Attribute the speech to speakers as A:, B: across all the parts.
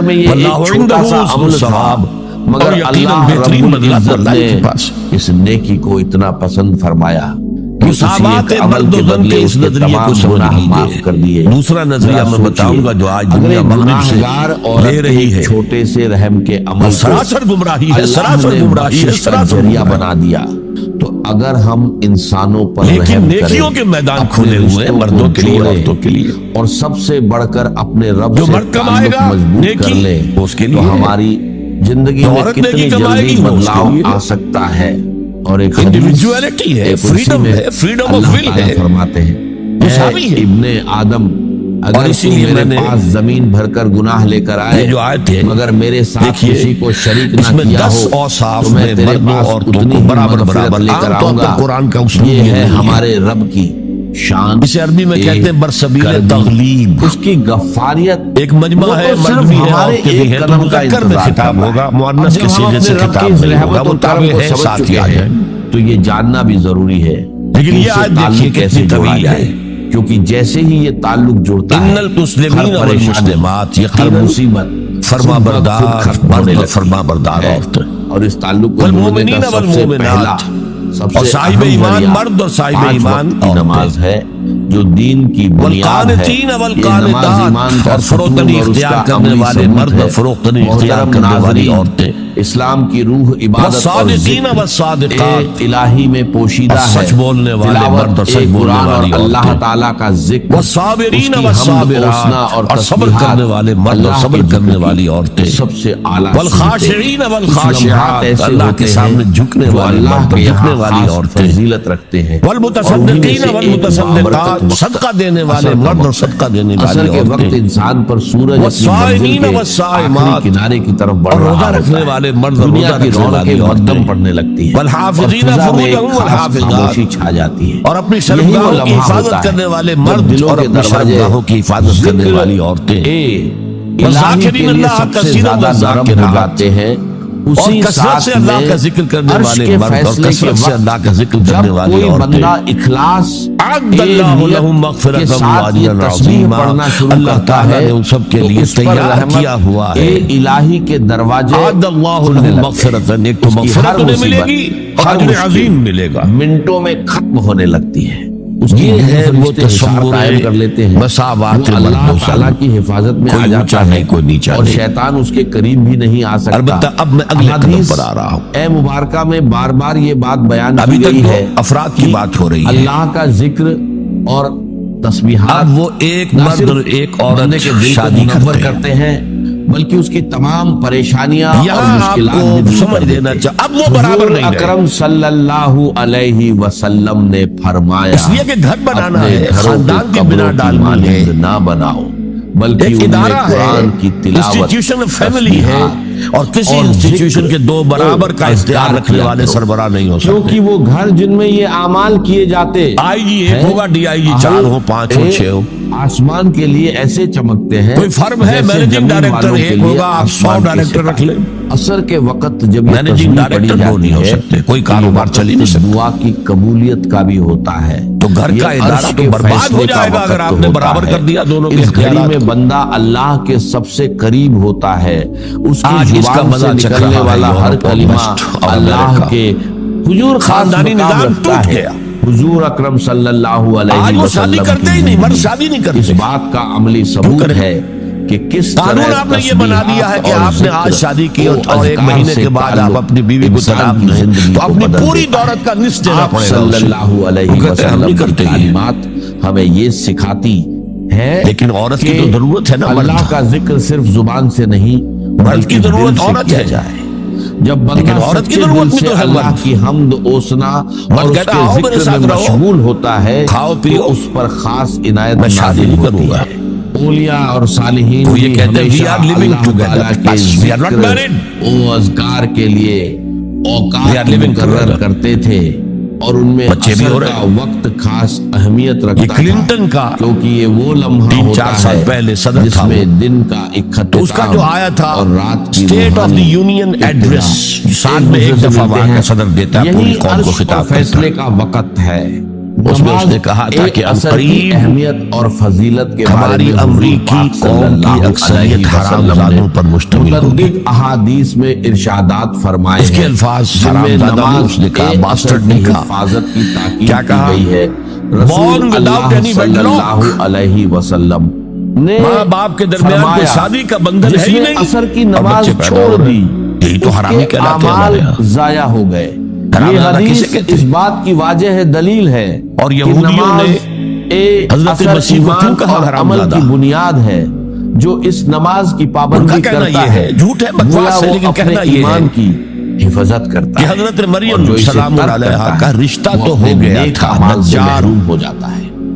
A: नजर में ये
B: वल्लाहु
A: एक छोटा सा
B: इंदहु
A: अमल था,
B: सवाब,
A: मगर
B: और यकीनन
A: अल्लाह
B: बेहतरीन
A: रब्बुल
B: बदला तो
A: इज्जत
B: अल्लाह के
A: ने
B: पास।
A: इस नेकी को इतना पसंद फरमाया कि उसी
B: मुसावात
A: एक अमल
B: मर्द
A: के
B: और जन
A: बदले
B: के इस
A: उसके
B: नजरिए को
A: तमाम
B: समझ
A: गुनाह
B: लीजिए।
A: माफ कर दिए।
B: दूसरा नजरिया
A: जरा
B: मैं
A: सोचिए,
B: बताऊंगा जो आज
A: अगर
B: दुनिया
A: एक
B: मगरिब से
A: गुनाहगार औरत
B: ले रही
A: के
B: है,
A: छोटे से रहम के अमल को
B: सरासर गुमराही है,
A: अल्लाह
B: सरासर
A: ने
B: गुमराही है,
A: बख्शिश का
B: सरासर
A: जरिया
B: गुमराही।
A: बना दिया। तो अगर हम इंसानों पर
B: लेकिन
A: रहम
B: नेकियों
A: करें,
B: के मैदान
A: अपने
B: खुले हुए हैं,
A: रिश्तों को
B: मर्दों के लिए,
A: जोड़ें,
B: औरतों के लिए।
A: और सबसे बढ़कर अपने रब
B: जो
A: से
B: मर्द
A: ताल्लुक
B: कमाएगा
A: मजबूत
B: नेकी,
A: कर ले,
B: उसके
A: तो
B: लिए है।
A: हमारी जिंदगी
B: जो
A: में
B: औरत
A: कितनी
B: नेकी कमाएगी,
A: जल्दी
B: वो उसके
A: बदलाव
B: लिए है।
A: आ सकता है। और एक
B: इंडिविजुअलिटी है,
A: एक कुर्सी
B: फ्रीडम
A: में
B: है, फ्रीडम ऑफ
A: अल्लाह
B: विल
A: ताला
B: है।
A: फरमाते हैं,
B: सहाबी है।
A: इब्ने आदम,
B: और
A: अगर तू
B: इसीलिए
A: मेरे
B: मैंने
A: पास जमीन भरकर गुनाह लेकर आए,
B: ये जो आयत है,
A: मगर मेरे साथ
B: देखिए,
A: किसी को शरीक ना
B: इसमें
A: किया
B: 10
A: हो,
B: औसाफ
A: तो मैं
B: में
A: तेरे
B: मर्दों
A: पास
B: औरतों
A: उतनी
B: को
A: ही
B: बराबर
A: मगफिरत
B: बराबर।
A: लेकर
B: आमतौर पर
A: आऊंगा।
B: कुरान का उसूल
A: ये
B: ये
A: है
B: नहीं है।
A: हमारे रब की शान।
B: इसे अरबी में कहते हैं बरसबील तगलीब।
A: उसकी गफारियत
B: एक मजमा
A: वो
B: है,
A: तो सिर्फ
B: मर्द भी है,
A: हमारे
B: औरतें भी
A: एक
B: हैं, तो
A: कदम का
B: मुज़क्कर में
A: इंतजार
B: खिताब
A: कर रहा
B: होगा,
A: है।
B: मुअन्नस
A: जब
B: के
A: हम
B: सीगे
A: अपने
B: से
A: रब
B: खिताब
A: की इस
B: नहीं
A: रहमत
B: होगा, वो
A: और करम
B: ताबे
A: को
B: है
A: समझ
B: साथ ही
A: चुके
B: आ
A: हैं,
B: जाए।
A: तो ये जानना भी जरूरी है
B: लेकिन
A: कि
B: ये
A: इससे
B: आयत देखिए
A: ताल्लुक
B: कितनी
A: कैसे जोड़ा
B: तवील
A: जाए,
B: है।
A: क्योंकि जैसे ही ये ताल्लुक जुड़ता है,
B: इन्नल मुस्लिमीन वल मुस्लिमात,
A: हर
B: यकीनन
A: मुसीबत
B: फरमाबरदार मर्द और फरमाबरदार
A: है।
B: औरतें,
A: और इस ताल्लुक को
B: वल
A: जोड़ने
B: मोमिनीन
A: का
B: वल
A: सबसे
B: मोमिनात,
A: पहला, सबसे
B: और साहिब
A: अहम
B: ईमान
A: जरिया
B: मर्द और साहिब
A: 5
B: ईमान
A: वक्त की
B: औरतें।
A: नमाज है, जो दीन की बुनियाद है।
B: वल्कानितीन
A: ये नमाज
B: वल्कानितात,
A: ईमान का
B: और फरोख्तनी
A: सुतून और
B: इख्तियार
A: उसका
B: करने
A: अमली
B: वाले
A: सबूत
B: मर्द
A: है।
B: और फरोख्तनी इख्तियार
A: मोहतरम
B: करने वाली
A: नाज़रीन,
B: औरतें,
A: इस्लाम की रूह इबादत और
B: वस्सादिकीन
A: जिक्र
B: वस्सादिकात,
A: इलाही में पोशीदा
B: और
A: है।
B: सच बोलने वाले
A: तिलावत
B: मर्द और सच
A: एक
B: बोलने
A: कुरान
B: वाली
A: और अल्लाह
B: औरतें,
A: ताला का जिक्र,
B: वस्साबिरीन
A: उसकी
B: वस्साबिरात,
A: हम्द ओसना और
B: और सब्र
A: तस्बीहात,
B: करने वाले मर्द और
A: अल्लाह
B: सब्र
A: के
B: करने
A: जिक्र
B: वाली
A: की
B: औरतें,
A: सबसे आला
B: वल्खाशिईन
A: कुछ
B: वल्खाशिआत,
A: लम्हात ऐसे
B: अल्लाह
A: होते
B: के सामने
A: हैं
B: झुकने
A: जो
B: वाले
A: अल्लाह
B: मर्द और
A: के
B: झुकने
A: यहाँ
B: वाली
A: खास
B: औरतें,
A: फजीलत रखते हैं।
B: वल्मुतसद्दिकीन वल्मुतसद्दिकात, सदका देने वाले मर्द और सदका देने वाली
A: असर के वक्त
B: औरतें,
A: इंसान पर सूरज अपनी
B: वस्साइमीन
A: मंजिल के
B: वस्साइमात,
A: आखिरी किनारे की तरफ बढ़
B: और
A: रहा
B: रोजा
A: होता
B: रखने
A: है।
B: वाले मर्द और
A: दुनिया
B: रोजा
A: की
B: रखने वाली
A: रौनकें मद्दम
B: औरतें,
A: पड़ने लगती है और
B: वल्हाफिज़ीन
A: फिज़ा में एक
B: फुरूजहुम
A: खास
B: वल्हाफिज़ात,
A: खामोशी छा जाती है।
B: और अपनी
A: यही वो
B: शर्मगाहों की
A: लम्हा
B: हिफाजत
A: होता है
B: करने वाले
A: जब
B: मर्द
A: दिलों
B: और
A: के
B: अपनी
A: दरवाजे
B: शर्मगाहों की हिफाजत करने
A: जिक्र
B: वाली औरतें,
A: इलाही
B: वज़ाकिरीन
A: के लिए
B: अल्लाह
A: सबसे
B: कसीरन
A: ज्यादा नरम हो
B: वज़ाकिरात,
A: जाते हैं।
B: और
A: उसी
B: कसरत
A: साथ
B: से अल्लाह
A: में
B: का जिक्र करने
A: अर्श
B: वाले
A: के
B: मर्द और
A: फैसले के
B: कसरत से अल्लाह का जिक्र
A: वक्त
B: करने
A: जब
B: वाली
A: कोई
B: औरतें,
A: बंदा इखलास
B: अअद्दल्लाहु
A: के
B: लहुम
A: नियत
B: मग़फ़िरतन
A: के
B: व
A: साथ ये
B: अजरन
A: तस्बीह
B: अज़ीमा,
A: पढ़ना शुरू
B: अल्लाह
A: करता
B: ताला
A: है
B: ने उन सब के
A: तो
B: लिए
A: उस पर
B: तैयार
A: रहमत
B: किया हुआ है।
A: इलाही के दरवाजे
B: अअद्दल्लाहु
A: खुलने
B: लहुम
A: लगते हैं।
B: मग़फ़िरतन, एक तो
A: उसकी
B: मग़फ़िरत
A: हर
B: उन्हें
A: मुसीबत,
B: मिलेगी और
A: हर
B: अजर
A: मुश्किल
B: अज़ीम मिलेगा।
A: मिनटों में खत्म होने लगती है। उसकी
B: ये है वो
A: फरिश्ते हिसाब कायम कर लेते हैं।
B: मसावात
A: वो अल्लाह
B: मर्द
A: ताला की हिफाजत में
B: कोई
A: आ जाता
B: ऊंचा
A: है
B: नहीं, कोई नीचा
A: और
B: नहीं।
A: शैतान उसके करीब भी नहीं आ सकता।
B: अलबत्ता अब मैं अगले कदम
A: हदीस
B: पर आ रहा हूँ।
A: ए मुबारका में बार बार ये बात बयान
B: अभी
A: की
B: तक
A: गई
B: तो
A: है
B: अफराद की
A: कि
B: बात हो रही है।
A: अल्लाह का जिक्र और तस्बीहात
B: अब वो एक
A: ना
B: मर्द
A: सिर्फ
B: और एक
A: बंदे
B: औरत
A: के दिल को
B: शादी
A: मुनव्वर
B: करते हैं।
A: करते हैं, बल्कि उसकी तमाम परेशानियां और
B: यहाँ
A: मुश्किलात भी
B: आपको
A: दूर
B: समझ
A: कर
B: लेना
A: देते हैं।
B: चाहिए, अब वो बराबर
A: हुजूर
B: नहीं रहे।
A: अकरम सल्लल्लाहु अलैहि वसल्लम ने फरमाया,
B: इसलिए कि घर बनाना
A: अपने
B: है,
A: घरों को
B: खानदान की बिना
A: कब्रों की
B: डालनी
A: मानंद
B: है,
A: ना बनाओ, बल्कि
B: एक
A: उनमें
B: इदारा है,
A: कुरान की तिलावत,
B: इंस्टीट्यूशन फैमिली है, और किसी
A: और
B: इंस्टीट्यूशन
A: जिक्र
B: के दो बराबर का
A: और
B: इख्तियार
A: अज़कार
B: रखने
A: किया
B: वाले
A: करो।
B: सरबराह नहीं हो सकते।
A: क्योंकि वो घर जिनमें ये आमाल किए जाते,
B: आईजी एक होगा, डीआईजी 4 हो, 5 हो, 6 हो,
A: आसमान के लिए ऐसे चमकते हैं।
B: कोई फर्म है,
A: जैसे
B: मैनेजिंग
A: जमीन
B: डायरेक्टर
A: वालों के
B: एक
A: लिए
B: होगा, आप 100
A: आसमान के
B: डायरेक्टर रख
A: सितारे।
B: लें।
A: असर के वक्त जब ये
B: मैनेजिंग
A: तस्बीह पढ़ी
B: डायरेक्टर वो
A: जाती
B: नहीं हो
A: है,
B: सकते, कोई
A: ये
B: कारोबार
A: वक्त
B: चल ही नहीं सकता।
A: दुआ की कबूलियत का भी होता है।
B: तो घर
A: ये
B: का इदारा
A: अर्श
B: तो
A: के
B: बर्बाद
A: फैसले
B: हो
A: का
B: जाएगा
A: वक्त
B: अगर आपने
A: होता
B: बराबर
A: है।
B: कर दिया दोनों के
A: इस घड़ी
B: इख्तियारात
A: में
B: को।
A: बंदा अल्लाह के सबसे करीब होता है। उसकी
B: आज इसका
A: जुबान
B: मजा
A: से
B: चख
A: निकलने
B: रहा है
A: वाला हर
B: यूरोप और
A: कलिमा
B: वेस्ट और
A: अल्लाह
B: अमेरिका।
A: के हुजूर खास
B: खानदानी
A: मकाम
B: निजाम
A: रखता
B: टूट
A: है।
B: गया।
A: हुजूर अकरम सल्लल्लाहु अलैहि
B: आज वो
A: वसल्लम
B: शादी
A: की
B: करते ही नहीं, मर्द
A: जिंदगी
B: शादी नहीं करते।
A: इस बात का अमली सबूत
B: करें?
A: है कि किस
B: कानून
A: तरह
B: आपने ये बना दिया है कि
A: तस्बीहात और
B: आपने आज
A: जिक्र
B: शादी की और
A: और
B: 1 महीने के बाद आप अपनी बीवी को तलाक
A: इंसान की
B: दें
A: जिंदगी
B: तो
A: को
B: अपनी
A: बदल
B: पूरी
A: देता है।
B: दौलत का निस्फ देना
A: आप
B: पड़ेगा उसे।
A: सल्लल्लाहु अलैहि
B: वो कहते हैं, हम
A: वसल्लम
B: नहीं
A: की
B: करते ये।
A: तालीमात हमें ये सिखाती है,
B: लेकिन औरत की
A: कि
B: तो जरूरत है ना, मर्द।
A: अल्लाह का जिक्र सिर्फ जुबान से नहीं
B: मर्द की
A: बल्कि
B: जरूरत
A: दिल से
B: औरत
A: किया
B: है।
A: जाए। जब
B: लेकिन
A: बंदा
B: औरत की
A: सच्चे
B: जरूरत
A: दिल
B: भी
A: से
B: तो है
A: अल्लाह
B: मर्द।
A: की हम्द ओसना
B: मर्द
A: और
B: कहता,
A: उसके
B: आओ मेरे
A: जिक्र
B: साथ
A: में
B: रहो,
A: मशगूल होता है,
B: खाओ पियो,
A: तो उस पर खास इनायत
B: मैं शादी
A: नाज़िल
B: नहीं
A: होती
B: करूंगा।
A: है। औलिया और सालिहीन
B: तो ये
A: भी
B: कहते हैं, we
A: हमेशा
B: are living
A: अल्लाह
B: together,
A: ताला के
B: बस, we are not
A: जिक्र
B: married।
A: ओ अज़कार के लिए
B: We
A: औकात
B: are living
A: मुकर्रर
B: together।
A: करते थे और उनमें
B: बच्चे भी
A: असर
B: हो रहे
A: का वक्त खास अहमियत रखता
B: ये क्लिंटन
A: था,
B: का
A: क्योंकि ये वो लम्हा
B: 3-4
A: होता
B: साल
A: है
B: पहले सदर था वो।
A: जिसमें दिन का
B: तो उसका जो आया था
A: और रात की
B: स्टेट ऑफ द
A: रूहानी
B: यूनियन एड्रेस, साल में एक दफा वहां का सदर देता है, पूरी कौम को खिताब करता
A: फैसले
B: है।
A: का वक्त है।
B: उसमें उसने कहा था कि
A: असर की
B: करीब
A: अहमियत और फजीलत के
B: हमारी
A: बारे में
B: अमरीकी
A: हुजूर पाक
B: कौम की
A: सल्लल्लाहु
B: अक्सरियत
A: अलैहि वसल्लम
B: हरामजादों पर
A: ने
B: मुश्तमिल होगी।
A: मुतअद्दिद अहादीस में इरशादात फरमाए
B: उसके
A: हैं,
B: अल्फाज
A: जिनमें
B: हरामजादा नहीं,
A: नमाज
B: उसने कहा,
A: ए
B: बास्टर्ड
A: असर
B: नहीं
A: की
B: कहा।
A: हिफाजत की ताकीद
B: क्या
A: की
B: कहा?
A: गई है।
B: Born
A: रसूल
B: without
A: अल्लाह
B: any wedlock।
A: सल्लल्लाहु अलैहि वसल्लम ने
B: माँ बाप के दरमियान कोई
A: फरमाया,
B: शादी का बंधन है ही
A: जिसने
B: नहीं,
A: असर की
B: और
A: नमाज
B: बच्चे पैदा हो
A: छोड़
B: रहे
A: दी,
B: हैं। यही तो हरामी
A: उसके
B: कहलाते हैं
A: अमाल
B: हमारे यहाँ।
A: जाया हो गए। ये
B: हरामजादा किसे
A: हदीस
B: कहते
A: इस
B: हैं?
A: बात की वाजह है, दलील है
B: और
A: कि
B: यहूदियों
A: नमाज
B: ने
A: ए
B: हजरत
A: असर,
B: मसीह को क्यों
A: ईमान
B: कहा
A: और अमल
B: हरामजादा?
A: की बुनियाद है। जो इस नमाज की
B: उनका
A: पाबंदी
B: कहना
A: करता
B: ये है, झूठ है, बकवास
A: गोया
B: है,
A: वो
B: लेकिन
A: अपने
B: कहना ये
A: ईमान
B: है
A: की हिफाजत करता
B: कि
A: है।
B: हजरत
A: और
B: मरियम
A: जो इसे
B: सलाम
A: तर्क
B: अलैहा
A: करता
B: का
A: है,
B: रिश्ता
A: वो
B: तो
A: अपने
B: हो गया
A: नेक
B: था,
A: अमाल से
B: नज्जार
A: महरूम हो जाता है।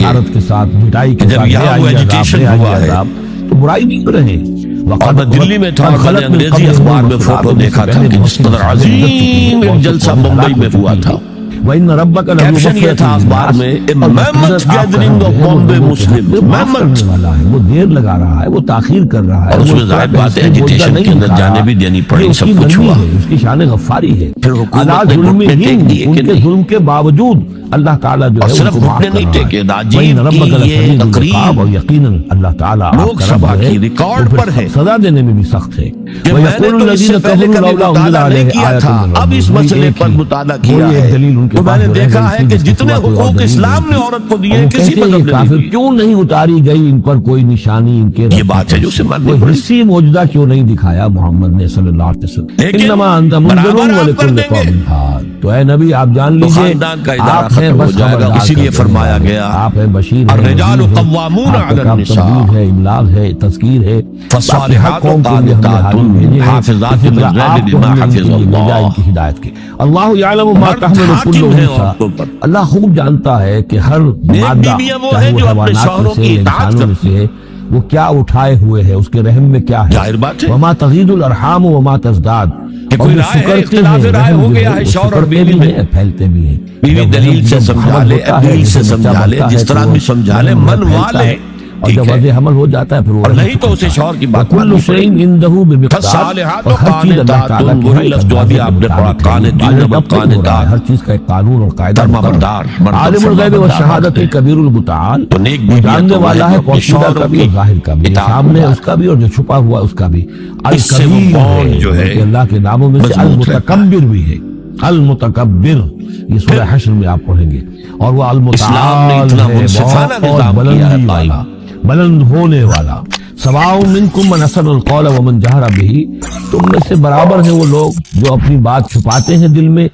C: بشارت کے ساتھ مٹائی کے
B: جب
C: ساتھ
B: یہاں وہ ایجیٹیشن ہوا ہے
C: تو برائی نہیں کر رہے.
B: اور میں دلی میں تھا اور میں نے انگریزی اخبار میں فوٹو دیکھا تھا کہ جس قدر عظیم ایک جلسہ ممبئی میں ہوا تھا
C: وَإِنَّ رَبَّكَ لَذُو
B: کیپشن یہ تھا اخبار میں میمت گیدرنگ آف بامبے مسلم، میمت،
C: وہ دیر لگا رہا ہے، وہ تاخیر کر رہا ہے،
B: اور اس میں ظاہر بات ہے ایجیٹیشن کے اندر جانے بھی دینی پڑی، سب کچھ ہوا،
C: اس کی شان غفاری ہے۔
B: پھر حکومت
C: علی
B: نے
C: ظلم
B: گھٹنے ٹیک دیے
C: ان
B: کہ
C: کے
B: نہیں،
C: ظلم کے باوجود اللہ تعالیٰ جو
B: اور
C: ہے
B: صرف
C: ان کو معاف
B: گھٹنے
C: کر
B: نہیں
C: رہا ہے۔
B: ٹیکے، راجیو
C: وَإِنَّ رَبَّكَ
B: کی یہ
C: لَشَدِيدُ
B: تقریر
C: الْعِقَابِ، اور یقیناً اللہ تعالیٰ آپ
B: لوک
C: کا رب
B: سبھا
C: جو ہے
B: کی ریکارڈ
C: وہ
B: پر
C: پھر
B: ہے
C: سزا دینے میں بھی سخت ہے۔
B: کہ میں نے
C: وَيَقُولُ
B: تو اس سے
C: الَّذِينَ
B: پہلے
C: كَفَرُوا
B: کبھی
C: لَوْلَا أُنزِلَ
B: مطالعہ نہیں
C: عَلَيْهِ
B: کیا
C: آيَةٌ
B: تھا،
C: مِّن
B: اب اس
C: رَبِّهِ،
B: مسئلے
C: ایک
B: پر
C: ہی،
B: مطالعہ
C: وہی
B: کیا
C: ایک
B: ہے
C: دلیل ان کے
B: تو میں
C: پاس
B: نے
C: جو رہ
B: دیکھا
C: گئی،
B: ہے
C: اس
B: کہ
C: کے
B: جتنے
C: سوا کوئی اور
B: حقوق
C: دلیل
B: اسلام
C: نہیں
B: نے
C: تھی۔
B: عورت کو
C: اور
B: دیے
C: وہ
B: کسی
C: کہتے ہیں
B: مذہب
C: کہ
B: نے
C: کافر
B: نہیں دیے،
C: کیوں نہیں اتاری گئی ان پر کوئی نشانی، ان کے
B: یہ بات ہے جو اسے ماننی
C: کوئی
B: پڑی،
C: حسی معجزہ کیوں نہیں دکھایا محمد نے صلی اللہ علیہ وسلم۔
B: لیکن
C: انما انت منذر
B: برابر آپ کر
C: ولکل
B: دیں گے،
C: قوم حاد، تو اے نبی آپ جان
B: تو
C: لیجئے
B: خاندان کا ادارہ
C: آپ ہیں
B: ختم ہو
C: بس
B: جائے گا،
C: خبردار
B: اسی لیے
C: کر دینے
B: فرمایا
C: والے،
B: گیا
C: آپ ہیں بشیر ہیں،
B: الرجال
C: نذیر ہیں،
B: قوامون
C: آپ کا
B: علی
C: کام
B: النساء،
C: تبلیغ ہے، ابلاغ ہے، تذکیر ہے،
B: فالصالحات
C: قوم کے لیے ہم نے حاضر بھیجے ہیں،
B: حافظات
C: اسی طرح
B: للغیب
C: آپ کو
B: بما
C: ہم نے ان
B: حفظ
C: کے لیے بھیجا
B: اللہ،
C: ان کی ہدایت کے۔ اللہ یعلم ما
B: مرد
C: تحمل کل
B: حاکم ہے
C: انثى،
B: عورتوں پر،
C: اللہ خوب جانتا ہے کہ ہر
B: نیک
C: مادہ
B: بیویاں وہ
C: چاہے
B: ہیں
C: وہ
B: جو اپنے
C: حیوانات
B: شوہروں
C: میں سے
B: کی
C: یا
B: اطاعت
C: انسانوں میں
B: کرتی
C: سے ہے، وہ کیا اٹھائے ہوئے ہے، اس کے رحم میں کیا ہے،
B: ظاہر بات ہے
C: وما تغید الارحام وما تزداد،
B: کہ
C: اور
B: کوئی
C: جو
B: رائے ہے،
C: سکڑتے
B: اختلاف
C: ہیں
B: رائے
C: رحم
B: ہو
C: جو
B: گیا
C: ہے
B: ہے
C: وہ
B: شوہر اور
C: سکڑتے
B: بیوی
C: بھی
B: میں،
C: ہیں پھیلتے بھی ہیں۔
B: بیوی
C: جب
B: دلیل سے
C: جب
B: سمجھا
C: حمل
B: لے،
C: ہوتا ہے،
B: عدل سے
C: جب بچہ
B: سمجھا لے،
C: بنتا
B: جس
C: ہے
B: طرح
C: تو
B: بھی سمجھا لے،
C: رحم میں
B: منوا
C: پھیلتا
B: لے،
C: ہے، اور
B: ٹھیک
C: جب
B: ہے،
C: وضع حمل ہو جاتا ہے پھر وہ
B: اور
C: رحم
B: نہیں تو اسے
C: پھیلتا ہے۔
B: شوہر کی بات
C: وَكُلُّ
B: ماننی پڑے
C: شَيْءٍ عِندَهُ بِمِقْدَار،
B: فالصالحات
C: اور ہر چیز اللہ
B: قانتات،
C: تعالیٰ کی
B: وہی
C: ہے ایک
B: لفظ جو
C: اندازے
B: ابھی
C: کے
B: آپ نے پڑھا،
C: مطابق ہے،
B: قانتین
C: بالغ
B: و
C: اب تک ہو رہا ہے، ہر چیز کا ایک قانون اور قاعدہ مقرر۔
B: فرمانبردار، مرد
C: عالم الغیب
B: فرمانبردار
C: والشہادت
B: ہوتے ہیں۔
C: کبیر المتعال،
B: تو نیک
C: وہ
B: بیویاں
C: جاننے
B: تو وہ
C: والا
B: ہیں
C: ہے
B: جو اپنے
C: پوشیدہ
B: شوہروں
C: کا بھی
B: کی
C: اور ظاہر کا بھی،
B: اطاعت
C: سامنے
B: گزار،
C: اس کا بھی اور جو چھپا ہوا اس کا بھی۔
B: اس سے وہ
C: الکبیر
B: بانڈ جو ہے
C: بلکہ اللہ کے ناموں میں سے
B: مضبوط رہتا ہے۔
C: المتکبر بھی ہے، المتکبر، یہ سورہ حشر میں آپ پڑھیں گے۔ اور وہ
B: اسلام نے
C: المتعال
B: اتنا
C: ہے،
B: منصفانہ
C: بہت
B: نظام کیا ہے
C: بلندی
B: بھائی،
C: والا، بلند ہونے والا۔ سواء منکم من اسر القول ومن جہر بہ، تم میں سے برابر ہیں وہ لوگ جو اپنی بات چھپاتے ہیں دل میں